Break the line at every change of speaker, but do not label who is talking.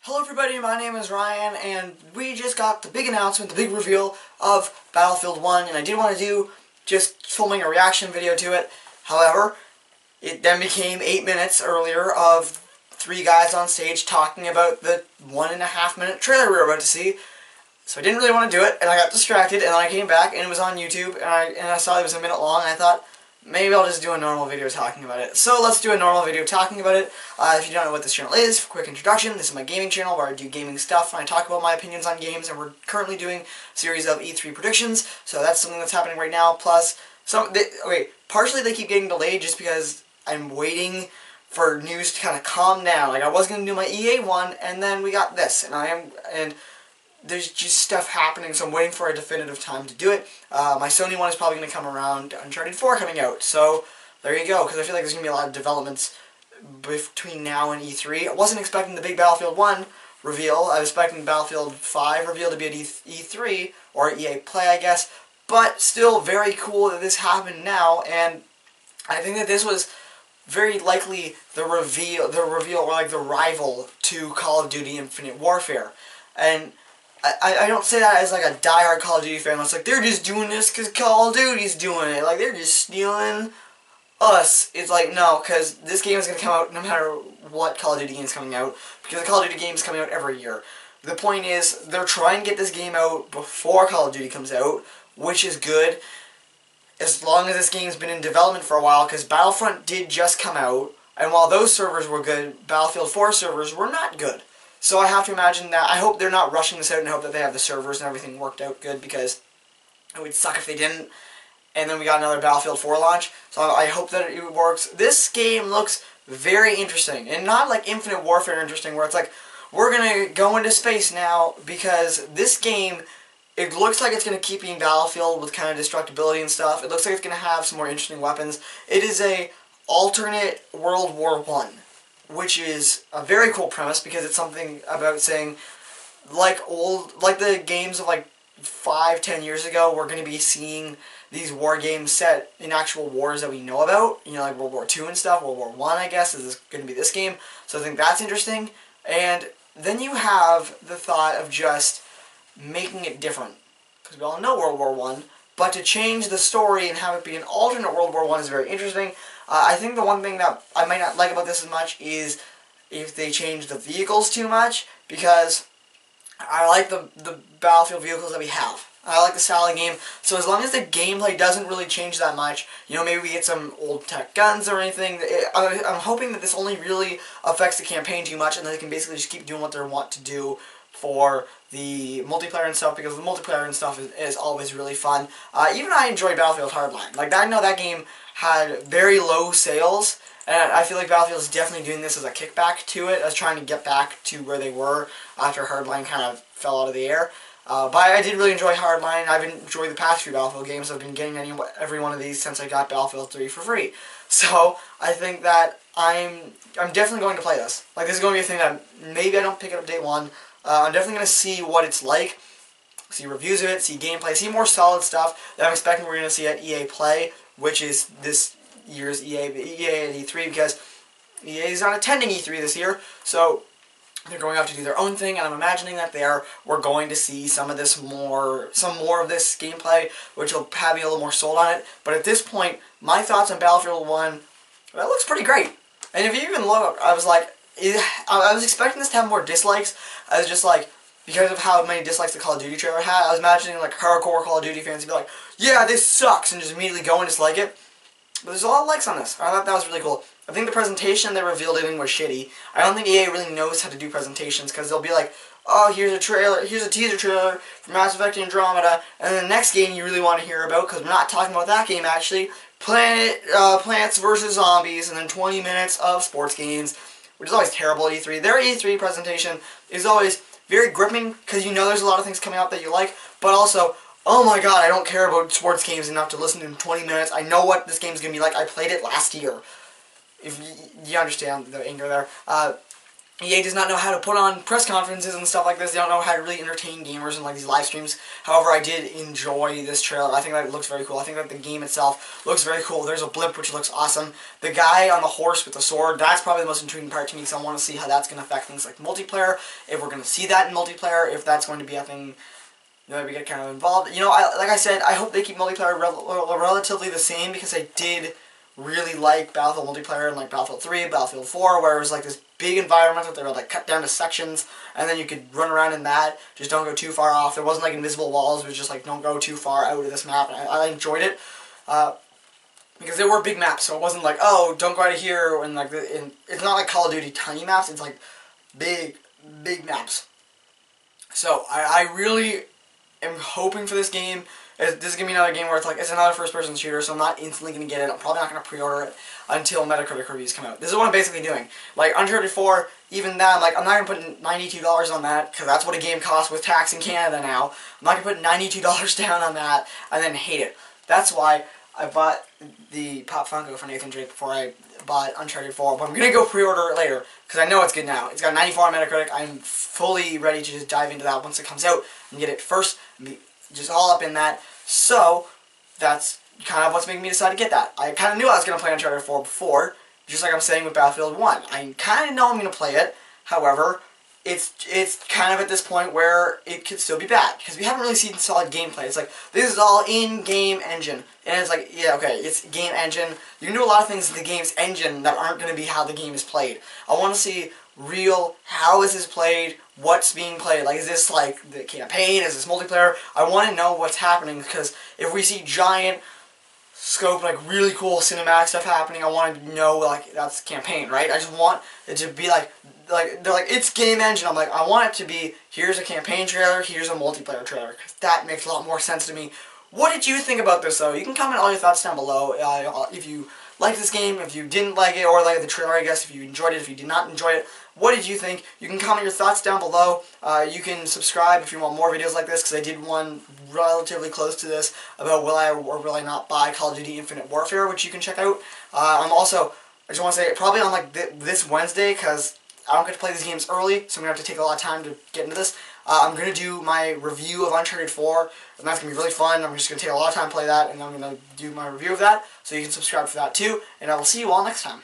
Hello everybody, my name is Ryan, and we just got the big announcement, the big reveal of Battlefield 1, and I did want to do just filming a reaction video to it. However, it then became 8 minutes earlier of 3 guys on stage talking about the 1.5 minute trailer we were about to see. So I didn't really want to do it, and I got distracted, and then I came back, and it was on YouTube, and I saw it was a minute long, and I thought, maybe I'll just do a normal video talking about it. So let's do a normal video talking about it. If you don't know what this channel is, for a quick introduction, this is my gaming channel where I do gaming stuff and I talk about my opinions on games, and we're currently doing a series of E3 predictions, so that's something that's happening right now. Plus, partially they keep getting delayed just because I'm waiting for news to kind of calm down. Like, I was going to do my EA one, and then we got this, and there's just stuff happening, so I'm waiting for a definitive time to do it. My Sony one is probably going to come around Uncharted 4 coming out, so there you go, because I feel like there's going to be a lot of developments between now and E3. I wasn't expecting the big Battlefield 1 reveal. I was expecting Battlefield 5 reveal to be at E3, or EA Play, I guess, but still very cool that this happened now, and I think that this was very likely the reveal, or like the rival to Call of Duty Infinite Warfare. And I don't say that as like a diehard Call of Duty fan. It's like, they're just doing this because Call of Duty's doing it. Like, they're just stealing us. It's like, no, because this game is going to come out no matter what Call of Duty game is coming out, because the Call of Duty game is coming out every year. The point is, they're trying to get this game out before Call of Duty comes out, which is good, as long as this game's been in development for a while, because Battlefront did just come out, and while those servers were good, Battlefield 4 servers were not good. So I have to imagine that, I hope they're not rushing this out, and I hope that they have the servers and everything worked out good, because it would suck if they didn't. And then we got another Battlefield 4 launch, so I hope that it works. This game looks very interesting, and not like Infinite Warfare interesting, where it's like, we're going to go into space now, because this game, it looks like it's going to keep being Battlefield with kind of destructibility and stuff. It looks like it's going to have some more interesting weapons. It is a alternate World War I. Which is a very cool premise, because it's something about saying, like the games of like 5-10 years ago, we're going to be seeing these war games set in actual wars that we know about, you know, like World War II and stuff. World War I, I guess, is going to be this game, so I think that's interesting. And then you have the thought of just making it different, because we all know World War I, but to change the story and have it be an alternate World War I is very interesting. I think the one thing that I might not like about this as much is if they change the vehicles too much, because I like the Battlefield vehicles that we have. I like the style of the game, so as long as the gameplay doesn't really change that much, you know, maybe we get some old tech guns or anything. I'm hoping that this only really affects the campaign too much, and that they can basically just keep doing what they want to do for the multiplayer and stuff, because the multiplayer and stuff is always really fun. Even I enjoy Battlefield Hardline. Like, I know that game had very low sales, and I feel like Battlefield is definitely doing this as a kickback to it, as trying to get back to where they were after Hardline kind of fell out of the air. But I did really enjoy Hardline. I've enjoyed the past few Battlefield games. I've been getting every one of these since I got Battlefield 3 for free. So I think that I'm definitely going to play this. Like, this is going to be a thing that maybe I don't pick it up day one. I'm definitely going to see what it's like, see reviews of it, see gameplay, see more solid stuff that I'm expecting we're going to see at EA Play, which is this year's EA at E3, because EA is not attending E3 this year, so they're going out to do their own thing, and I'm imagining that we're going to see some more of this gameplay, which will have me a little more sold on it. But at this point, my thoughts on Battlefield 1, well, it looks pretty great. And if you even look, I was like, I was expecting this to have more dislikes. I was just like, because of how many dislikes the Call of Duty trailer had, I was imagining like hardcore Call of Duty fans would be like, yeah, this sucks, and just immediately go and dislike it. But there's a lot of likes on this. I thought that was really cool. I think the presentation they revealed in was shitty. I don't think EA really knows how to do presentations, because they'll be like, oh, here's a teaser trailer for Mass Effect Andromeda, and then the next game you really want to hear about, because we're not talking about that game actually, Plants vs. Zombies, and then 20 minutes of sports games, which is always terrible at E3. Their E3 presentation is always very gripping, because you know there's a lot of things coming out that you like, but also, oh my god, I don't care about sports games enough to listen to in 20 minutes. I know what this game's going to be like. I played it last year. If you understand the anger there. EA does not know how to put on press conferences and stuff like this. They don't know how to really entertain gamers in like these live streams. However, I did enjoy this trailer. I think that it looks very cool. I think that the game itself looks very cool. There's a blimp which looks awesome. The guy on the horse with the sword, that's probably the most intriguing part to me, because I want to see how that's going to affect things like multiplayer, if we're going to see that in multiplayer, if that's going to be a thing we get kind of involved. You know, like I said, I hope they keep multiplayer relatively the same, because I did really like Battlefield multiplayer and like Battlefield 3, Battlefield 4, where it was like this big environment that they were like cut down to sections, and then you could run around in that. Just don't go too far off. There wasn't like invisible walls. It was just like don't go too far out of this map. And I enjoyed it because they were big maps, so it wasn't like, oh, don't go out of here. And like it's not like Call of Duty tiny maps. It's like big maps. So I really am hoping for this game. This is going to be another game where it's like, it's another first-person shooter, so I'm not instantly going to get it. I'm probably not going to pre-order it until Metacritic reviews come out. This is what I'm basically doing. Like, Uncharted 4, even that, I'm like, I'm not going to put $92 on that, because that's what a game costs with tax in Canada now. I'm not going to put $92 down on that and then hate it. That's why I bought the Pop Funko for Nathan Drake before I bought Uncharted 4, but I'm going to go pre-order it later, because I know it's good now. It's got 94 on Metacritic. I'm fully ready to just dive into that once it comes out and get it first and be just all up in that. So that's kind of what's making me decide to get that. I kind of knew I was going to play Uncharted 4 before, just like I'm saying with Battlefield 1. I kind of know I'm going to play it. However, it's kind of at this point where it could still be bad, because we haven't really seen solid gameplay. It's like, this is all in-game engine. And it's like, yeah, okay, it's game engine. You can do a lot of things in the game's engine that aren't going to be how the game is played. I want to see real, how is this played, what's being played, like is this like the campaign, is this multiplayer? I want to know what's happening, because if we see giant scope, like really cool cinematic stuff happening, I want to know like that's campaign, right? I just want it to be like they're like, it's game engine. I'm like, I want it to be, here's a campaign trailer, here's a multiplayer trailer, because that makes a lot more sense to me. What did you think about this though? You can comment all your thoughts down below. If you liked this game, if you didn't like it, or like the trailer, I guess, if you enjoyed it, if you did not enjoy it, what did you think? You can comment your thoughts down below. You can subscribe if you want more videos like this, because I did one relatively close to this about will I or will I not buy Call of Duty Infinite Warfare, which you can check out. I'm also, I just want to say, probably on like this Wednesday, because I don't get to play these games early, so I'm going to have to take a lot of time to get into this. I'm going to do my review of Uncharted 4, and that's going to be really fun. I'm just going to take a lot of time to play that, and I'm going to do my review of that, so you can subscribe for that too, and I will see you all next time.